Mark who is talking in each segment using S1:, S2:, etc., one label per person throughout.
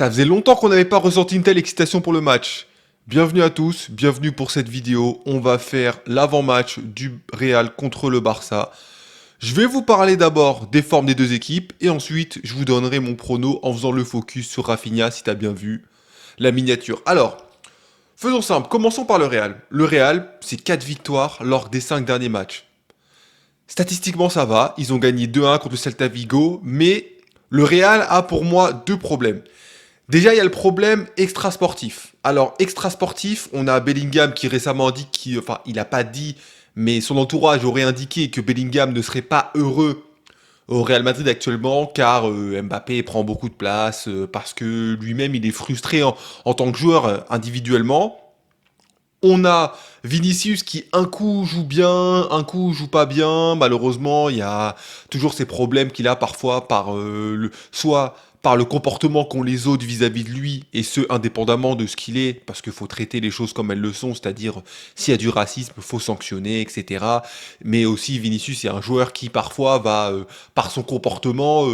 S1: Ça faisait longtemps qu'on n'avait pas ressenti une telle excitation pour le match. Bienvenue à tous, bienvenue pour cette vidéo. On va faire l'avant-match du Real contre le Barça. Je vais vous parler d'abord des formes des deux équipes et ensuite je vous donnerai mon prono en faisant le focus sur Rafinha si t'as bien vu la miniature. Alors, faisons simple, commençons par le Real. Le Real, c'est 4 victoires lors des 5 derniers matchs. Statistiquement ça va, ils ont gagné 2-1 contre le Celta Vigo, mais le Real a pour moi deux problèmes. Déjà, il y a le problème extrasportif. Alors, extrasportif, on a Bellingham qui récemment a dit enfin, il n'a pas dit, mais son entourage aurait indiqué que Bellingham ne serait pas heureux au Real Madrid actuellement, car Mbappé prend beaucoup de place, parce que lui-même, il est frustré en tant que joueur individuellement. On a Vinicius qui un coup joue bien, un coup joue pas bien. Malheureusement, il y a toujours ces problèmes qu'il a parfois par soit par le comportement qu'ont les autres vis-à-vis de lui, et ce indépendamment de ce qu'il est, parce qu'il faut traiter les choses comme elles le sont, c'est-à-dire s'il y a du racisme, faut sanctionner, etc. Mais aussi Vinicius est un joueur qui parfois va, par son comportement,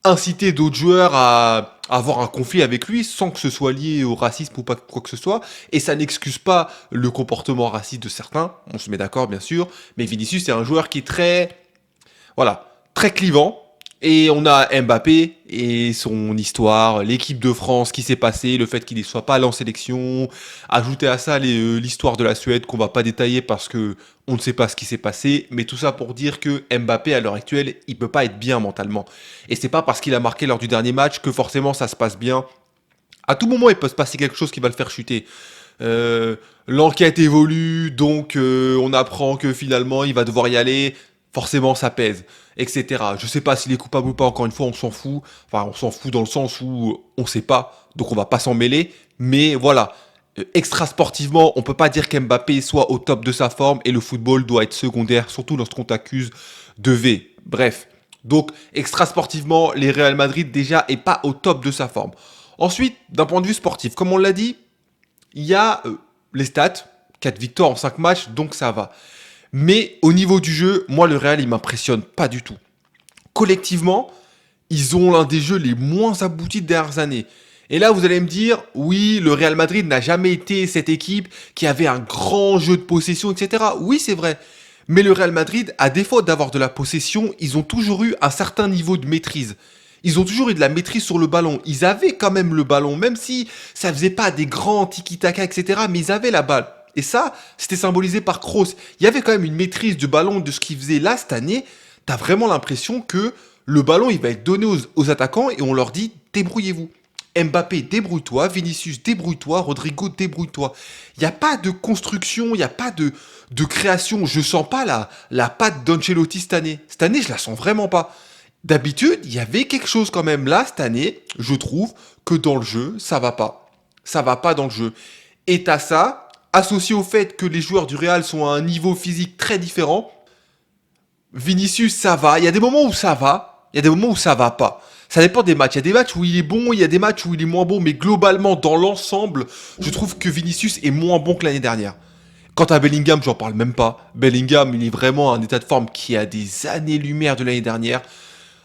S1: inciter d'autres joueurs à avoir un conflit avec lui sans que ce soit lié au racisme ou pas quoi que ce soit. Et ça n'excuse pas le comportement raciste de certains, on se met d'accord bien sûr, mais Vinicius c'est un joueur qui est très, voilà, très clivant. Et on a Mbappé et son histoire, l'équipe de France qui s'est passée, le fait qu'il ne soit pas allé en sélection, ajouter à ça l'histoire de la Suède qu'on va pas détailler parce que on ne sait pas ce qui s'est passé, mais tout ça pour dire que Mbappé à l'heure actuelle, il peut pas être bien mentalement. Et c'est pas parce qu'il a marqué lors du dernier match que forcément ça se passe bien. À tout moment, il peut se passer quelque chose qui va le faire chuter. L'enquête évolue, donc on apprend que finalement il va devoir y aller, forcément ça pèse, etc. Je sais pas s'il est coupable ou pas, encore une fois on s'en fout, enfin on s'en fout dans le sens où on sait pas, donc on va pas s'en mêler, mais voilà, extra sportivement, on peut pas dire qu'Mbappé soit au top de sa forme et le football doit être secondaire, surtout lorsqu'on t'accuse de V. Bref, donc extra sportivement, les Real Madrid déjà est pas au top de sa forme. Ensuite, d'un point de vue sportif, comme on l'a dit, il y a les stats, 4 victoires en 5 matchs, donc ça va. Mais au niveau du jeu, moi le Real il m'impressionne pas du tout. Collectivement, ils ont l'un des jeux les moins aboutis des dernières années. Et là, vous allez me dire, oui, le Real Madrid n'a jamais été cette équipe qui avait un grand jeu de possession, etc. Oui, c'est vrai. Mais le Real Madrid, à défaut d'avoir de la possession, ils ont toujours eu un certain niveau de maîtrise. Ils ont toujours eu de la maîtrise sur le ballon. Ils avaient quand même le ballon, même si ça faisait pas des grands tiki-taka, etc. Mais ils avaient la balle. Et ça, c'était symbolisé par Kroos. Il y avait quand même une maîtrise du ballon, de ce qu'il faisait là cette année. T'as vraiment l'impression que le ballon, il va être donné aux attaquants et on leur dit débrouillez-vous. Mbappé, débrouille-toi. Vinicius, débrouille-toi. Rodrigo, débrouille-toi. Il n'y a pas de construction, il n'y a pas de création. Je sens pas la patte d'Ancelotti cette année. Cette année, je la sens vraiment pas. D'habitude, il y avait quelque chose quand même là, cette année, je trouve que dans le jeu, ça va pas. Ça va pas dans le jeu. Et t'as ça, associé au fait que les joueurs du Real sont à un niveau physique très différent. Vinicius, ça va. Il y a des moments où ça va, il y a des moments où ça va pas. Ça dépend des matchs. Il y a des matchs où il est bon, il y a des matchs où il est moins bon, mais globalement, dans l'ensemble, je trouve que Vinicius est moins bon que l'année dernière. Quant à Bellingham, j'en parle même pas. Bellingham, il est vraiment à un état de forme qui a des années-lumière de l'année dernière.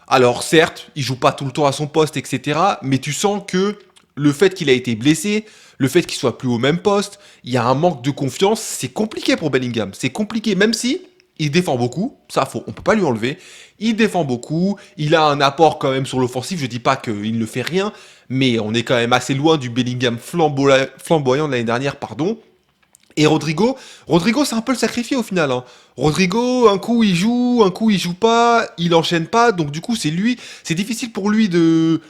S1: Alors certes, il joue pas tout le temps à son poste, etc. Mais tu sens que le fait qu'il a été blessé, le fait qu'il soit plus au même poste, il y a un manque de confiance. C'est compliqué pour Bellingham. C'est compliqué, même si il défend beaucoup. Ça, on peut pas lui enlever. Il défend beaucoup. Il a un apport quand même sur l'offensive. Je dis pas qu'il ne fait rien, mais on est quand même assez loin du Bellingham flamboyant de l'année dernière, pardon. Et Rodrigo c'est un peu le sacrifié au final, hein. Rodrigo, un coup il joue pas, il enchaîne pas, donc du coup c'est difficile pour lui de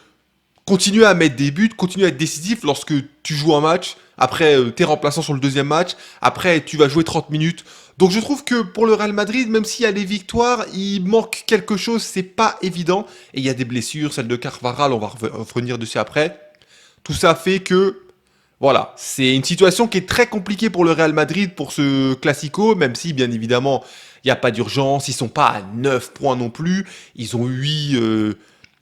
S1: continuer à mettre des buts, continuer à être décisif lorsque tu joues un match, après t'es remplaçant sur le deuxième match, après tu vas jouer 30 minutes. Donc je trouve que pour le Real Madrid, même s'il y a les victoires, il manque quelque chose, c'est pas évident. Et il y a des blessures, celle de Carvajal, on va revenir dessus après. Tout ça fait que voilà, c'est une situation qui est très compliquée pour le Real Madrid pour ce Classico, même si bien évidemment il n'y a pas d'urgence, ils sont pas à 9 points non plus, ils ont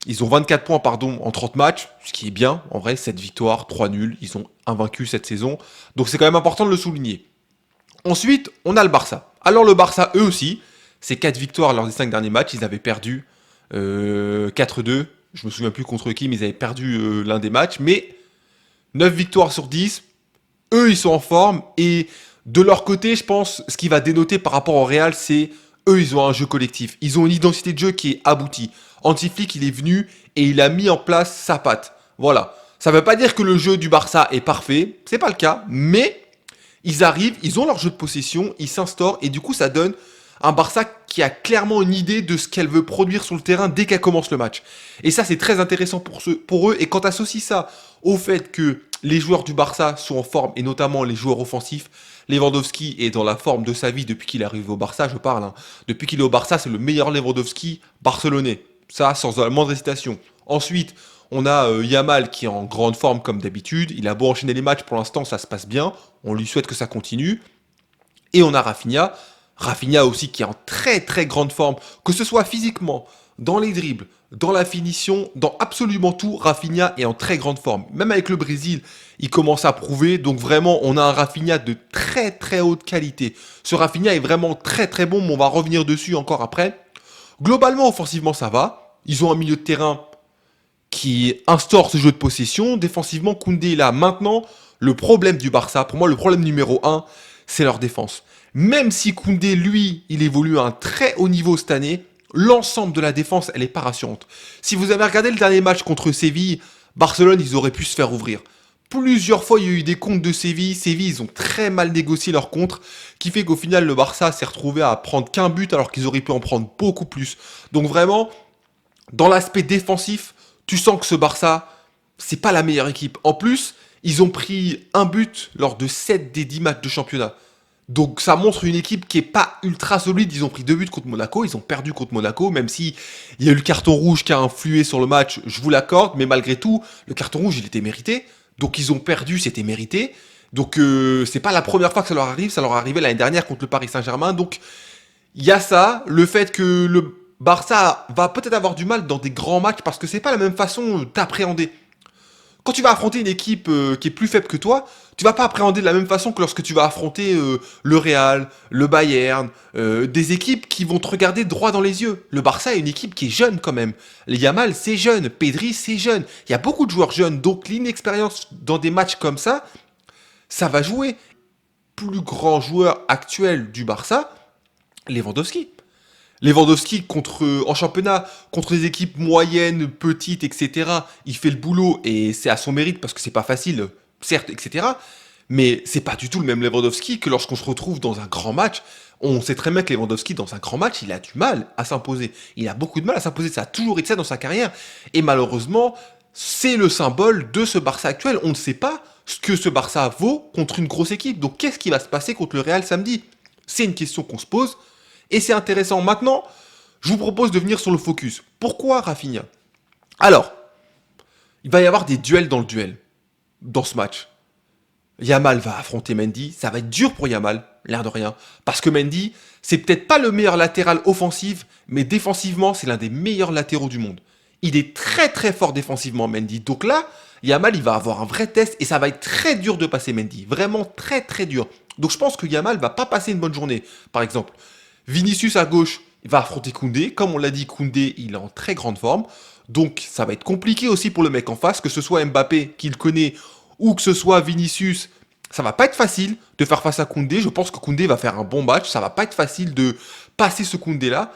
S1: 24 points pardon en 30 matchs, ce qui est bien, en vrai 7 victoires, 3 nuls, ils sont invaincus cette saison, donc c'est quand même important de le souligner. Ensuite, on a le Barça. Alors le Barça, eux aussi, c'est 4 victoires lors des 5 derniers matchs, ils avaient perdu 4-2 Je me souviens plus contre qui, mais ils avaient perdu l'un des matchs. Mais 9 victoires sur 10, eux, ils sont en forme. Et de leur côté, je pense, ce qui va dénoter par rapport au Real, c'est eux, ils ont un jeu collectif. Ils ont une identité de jeu qui est aboutie. Hansi Flick, il est venu et il a mis en place sa patte. Voilà. Ça ne veut pas dire que le jeu du Barça est parfait, c'est pas le cas, mais ils arrivent, ils ont leur jeu de possession, ils s'instaurent et du coup ça donne un Barça qui a clairement une idée de ce qu'elle veut produire sur le terrain dès qu'elle commence le match. Et ça c'est très intéressant pour eux et quand tu associes ça au fait que les joueurs du Barça sont en forme et notamment les joueurs offensifs, Lewandowski est dans la forme de sa vie depuis qu'il est arrivé au Barça, je parle. Depuis qu'il est au Barça, c'est le meilleur Lewandowski barcelonais. Ça, sans la moindre hésitation. Ensuite, on a Yamal qui est en grande forme comme d'habitude. Il a beau enchaîner les matchs, pour l'instant, ça se passe bien. On lui souhaite que ça continue. Et on a Rafinha. Rafinha aussi qui est en très très grande forme, que ce soit physiquement, dans les dribbles, dans la finition, dans absolument tout, Rafinha est en très grande forme. Même avec le Brésil, il commence à prouver. Donc vraiment, on a un Rafinha de très très haute qualité. Ce Rafinha est vraiment très très bon, mais on va revenir dessus encore après. Globalement, offensivement, ça va. Ils ont un milieu de terrain qui instaure ce jeu de possession. Défensivement, Koundé est là. Maintenant, le problème du Barça, pour moi, le problème numéro 1, c'est leur défense. Même si Koundé, lui, il évolue à un très haut niveau cette année, l'ensemble de la défense, elle est pas rassurante. Si vous avez regardé le dernier match contre Séville, Barcelone, ils auraient pu se faire ouvrir. Plusieurs fois, il y a eu des contres de Séville. Séville, ils ont très mal négocié leurs contres, qui fait qu'au final, le Barça s'est retrouvé à prendre qu'un but alors qu'ils auraient pu en prendre beaucoup plus. Donc vraiment, dans l'aspect défensif, tu sens que ce Barça, c'est pas la meilleure équipe. En plus, ils ont pris un but lors de 7 des 10 matchs de championnat. Donc ça montre une équipe qui est pas ultra solide. Ils ont pris 2 buts contre Monaco, ils ont perdu contre Monaco, même si il y a eu le carton rouge qui a influé sur le match, je vous l'accorde, mais malgré tout, le carton rouge, il était mérité. Donc ils ont perdu, c'était mérité. Donc c'est pas la première fois que ça leur arrivait l'année dernière contre le Paris Saint-Germain. Donc il y a ça, le fait que le Barça va peut-être avoir du mal dans des grands matchs parce que c'est pas la même façon d'appréhender. Quand tu vas affronter une équipe qui est plus faible que toi, tu vas pas appréhender de la même façon que lorsque tu vas affronter le Real, le Bayern, des équipes qui vont te regarder droit dans les yeux. Le Barça est une équipe qui est jeune quand même. Les Yamal, c'est jeune. Pedri, c'est jeune. Il y a beaucoup de joueurs jeunes. Donc l'inexpérience dans des matchs comme ça va jouer. Plus grand joueur actuel du Barça, Lewandowski. Lewandowski en championnat, contre des équipes moyennes, petites, etc. Il fait le boulot et c'est à son mérite parce que c'est pas facile, certes, etc. Mais c'est pas du tout le même Lewandowski que lorsqu'on se retrouve dans un grand match. On sait très bien que Lewandowski, dans un grand match, il a du mal à s'imposer. Il a beaucoup de mal à s'imposer. Ça a toujours été ça dans sa carrière. Et malheureusement, c'est le symbole de ce Barça actuel. On ne sait pas ce que ce Barça vaut contre une grosse équipe. Donc qu'est-ce qui va se passer contre le Real samedi? C'est une question qu'on se pose. Et c'est intéressant. Maintenant, je vous propose de venir sur le focus. Pourquoi Rafinha? Alors, il va y avoir des duels dans le duel, dans ce match. Yamal va affronter Mendy. Ça va être dur pour Yamal, l'air de rien. Parce que Mendy, c'est peut-être pas le meilleur latéral offensif, mais défensivement, c'est l'un des meilleurs latéraux du monde. Il est très très fort défensivement, Mendy. Donc là, Yamal, il va avoir un vrai test et ça va être très dur de passer Mendy. Vraiment très très dur. Donc je pense que Yamal va pas passer une bonne journée, par exemple. Vinicius à gauche, il va affronter Koundé. Comme on l'a dit, Koundé, il est en très grande forme. Donc ça va être compliqué aussi pour le mec en face, que ce soit Mbappé qu'il connaît ou que ce soit Vinicius. Ça va pas être facile de faire face à Koundé. Je pense que Koundé va faire un bon match. Ça va pas être facile de passer ce Koundé-là.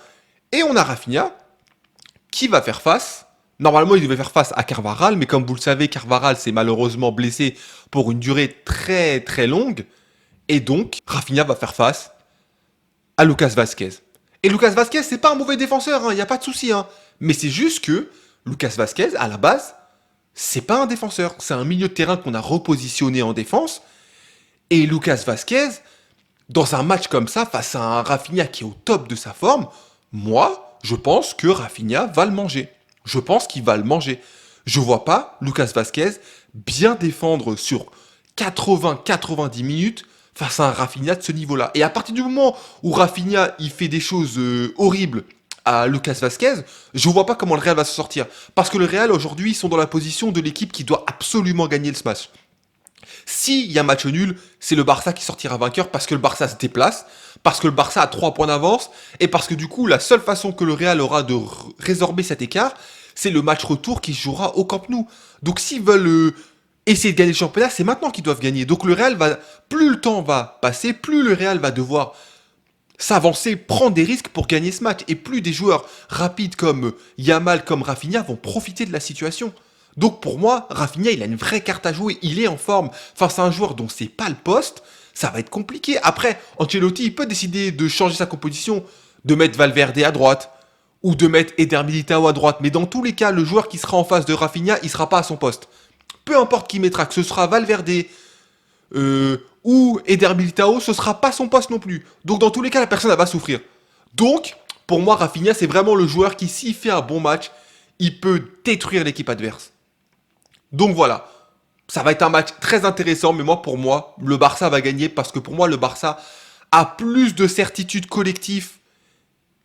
S1: Et on a Rafinha qui va faire face. Normalement, il devait faire face à Carvajal, mais comme vous le savez, Carvajal s'est malheureusement blessé pour une durée très très longue. Et donc, Rafinha va faire face à Lucas Vazquez. Et Lucas Vazquez, c'est pas un mauvais défenseur, il n'y a pas de souci. Mais c'est juste que Lucas Vazquez, à la base, c'est pas un défenseur. C'est un milieu de terrain qu'on a repositionné en défense. Et Lucas Vazquez, dans un match comme ça, face à un Rafinha qui est au top de sa forme, moi, je pense que Rafinha va le manger. Je pense qu'il va le manger. Je vois pas Lucas Vazquez bien défendre sur 80-90 minutes face à un Rafinha de ce niveau-là. Et à partir du moment où Rafinha il fait des choses horribles à Lucas Vazquez, je vois pas comment le Real va se sortir. Parce que le Real, aujourd'hui, ils sont dans la position de l'équipe qui doit absolument gagner le match. S'il y a match nul, c'est le Barça qui sortira vainqueur parce que le Barça se déplace, parce que le Barça a 3 points d'avance, et parce que du coup, la seule façon que le Real aura de résorber cet écart, c'est le match retour qui se jouera au Camp Nou. Donc s'ils veulent essayer de gagner le championnat, c'est maintenant qu'ils doivent gagner. Donc le Real va, plus le temps va passer, plus le Real va devoir s'avancer, prendre des risques pour gagner ce match. Et plus des joueurs rapides comme Yamal, comme Rafinha vont profiter de la situation. Donc pour moi, Rafinha, il a une vraie carte à jouer. Il est en forme face à un joueur dont c'est pas le poste. Ça va être compliqué. Après, Ancelotti, il peut décider de changer sa composition, de mettre Valverde à droite ou de mettre Eder Militao à droite. Mais dans tous les cas, le joueur qui sera en face de Rafinha, il sera pas à son poste. Peu importe qui mettra, que ce sera Valverde, ou Eder Militao, ce sera pas son poste non plus. Donc dans tous les cas, la personne elle va souffrir. Donc, pour moi, Rafinha, c'est vraiment le joueur qui, s'il fait un bon match, il peut détruire l'équipe adverse. Donc voilà, ça va être un match très intéressant, mais moi, pour moi, le Barça va gagner parce que pour moi, le Barça a plus de certitude collective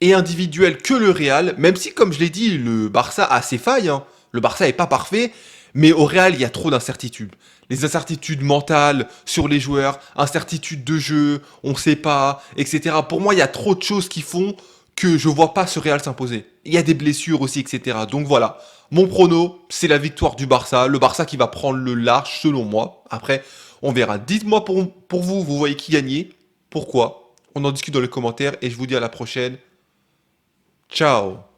S1: et individuelle que le Real, même si, comme je l'ai dit, le Barça a ses failles. Hein. Le Barça n'est pas parfait, mais au Real, il y a trop d'incertitudes. Les incertitudes mentales sur les joueurs, incertitudes de jeu, on ne sait pas, etc. Pour moi, il y a trop de choses qui font que je ne vois pas ce Real s'imposer. Il y a des blessures aussi, etc. Donc voilà, mon prono, c'est la victoire du Barça. Le Barça qui va prendre le large, selon moi. Après, on verra. Dites-moi pour vous, vous voyez qui gagner. Pourquoi? On en discute dans les commentaires et je vous dis à la prochaine. Ciao.